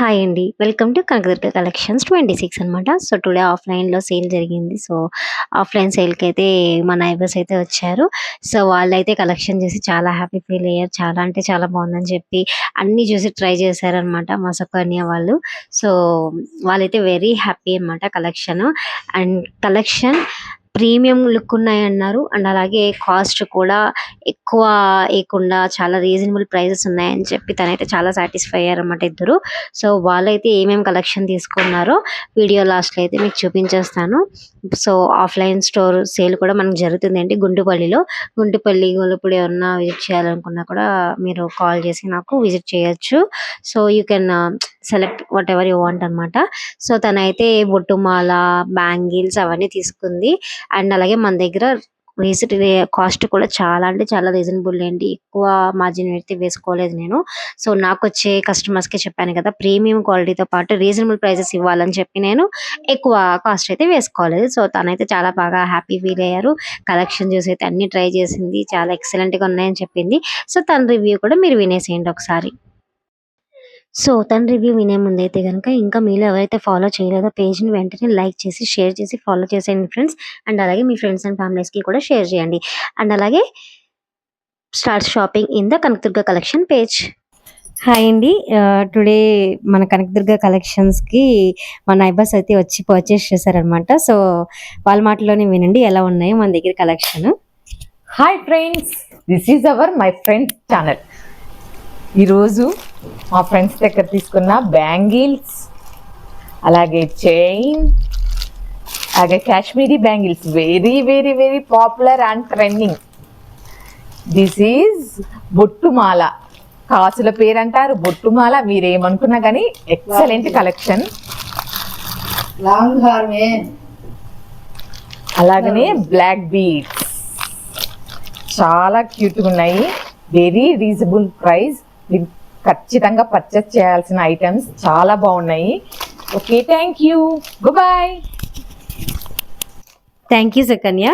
Hi అండి. Welcome to Kanakadurga collections 26 అనమాట. So, today ఆఫ్‌లైన్‌లో సేల్ జరిగింది. సో, ఆఫ్‌లైన్ సేల్‌కైతే మా నైబర్స్ అయితే వచ్చారు. సో, వాళ్ళైతే కలెక్షన్ చూసి చాలా హ్యాపీ ఫీల్ అయ్యారు. చాలా అంటే చాలా బాగుందని చెప్పి అన్నీ చూసి ట్రై చేశారనమాట మా సుకన్య వాళ్ళు. సో, వాళ్ళైతే వెరీ హ్యాపీ అనమాట collection. And collection premium look ఉన్నాయన్నారు. అండ్ అలాగే కాస్ట్ కూడా ఎక్కువ ఏయకుండా చాలా రీజనబుల్ ప్రైజెస్ ఉన్నాయని చెప్పి తనైతే చాలా సాటిస్ఫై అయ్యారన్నమాట ఇద్దరు. సో, వాళ్ళైతే ఏమేమి కలెక్షన్ తీసుకున్నారో వీడియో లాస్ట్‌లో అయితే మీకు చూపించేస్తాను. సో, ఆఫ్‌లైన్ స్టోర్ సేల్ కూడా మనకు జరుగుతుందండి గుంటుపల్లిలో. గుంటుపల్లి ఇప్పుడు ఎవరన్నా విజిట్ చేయాలనుకున్నా కూడా మీరు కాల్ చేసి నాకు విజిట్ చేయొచ్చు. So, you can select what ever you want అనమాట. సో, తనైతే బొట్టుమాల, బ్యాంగిల్స్ అవన్నీ తీసుకుంది. అండ్ అలాగే మన దగ్గర కాస్ట్ కూడా చాలా అంటే చాలా రీజనబుల్ అండి. ఎక్కువ మార్జిన్ అయితే వేసుకోలేదు నేను. సో, నాకొచ్చే కస్టమర్స్‌కి చెప్పాను కదా! ప్రీమియం క్వాలిటీతో పాటు రీజనబుల్ ప్రైజెస్ ఇవ్వాలని చెప్పి నేను ఎక్కువ కాస్ట్ అయితే వేసుకోలేదు. సో, తనైతే చాలా బాగా హ్యాపీ ఫీల్ అయ్యారు. కలెక్షన్ చూసి అయితే అన్నీ ట్రై చేసింది. చాలా ఎక్సలెంట్‌గా ఉన్నాయని చెప్పింది. సో, తన రివ్యూ కూడా మీరు వినేసేయండి ఒకసారి. సో, తన రివ్యూ వినే ముందైతే గనుక ఇంకా మీలో ఎవరైతే ఫాలో చేయలేదో పేజ్‌ని వెంటనే లైక్ చేసి, షేర్ చేసి, ఫాలో చేసేయండి ఫ్రెండ్స్. అండ్ అలాగే మీ ఫ్రెండ్స్ అండ్ ఫ్యామిలీస్‌కి కూడా షేర్ చేయండి. అండ్ అలాగే start shopping in the Kanakadurga collection page. Hi అండి. టుడే మన కనకదుర్గ కలెక్షన్స్‌కి మా నైబర్స్ అయితే వచ్చి పర్చేస్ చేశారనమాట. సో, వాళ్ళ మాటల్లోనే వినండి ఎలా ఉన్నాయో మన దగ్గర collection. Hi friends, this is our my friends channel. ఈరోజు మా ఫ్రెండ్స్ దగ్గర తీసుకున్న బ్యాంగిల్స్, అలాగే చైన్, అలాగే Kashmiri bangles very very very popular and trending. This is బొట్టుమాల, కాసుల పేరు అంటారు, బొట్టుమాల మీరేమనుకున్నా కానీ ఎక్సలెంట్ కలెక్షన్. అలాగనే బ్లాక్ బీడ్స్ చాలా క్యూట్గా ఉన్నాయి. Very reasonable price. మీరు ఖచ్చితంగా పర్చేస్ చేయాల్సిన ఐటమ్స్ చాలా బాగున్నాయి. Okay, thank you, bye. Thank you Sukanya.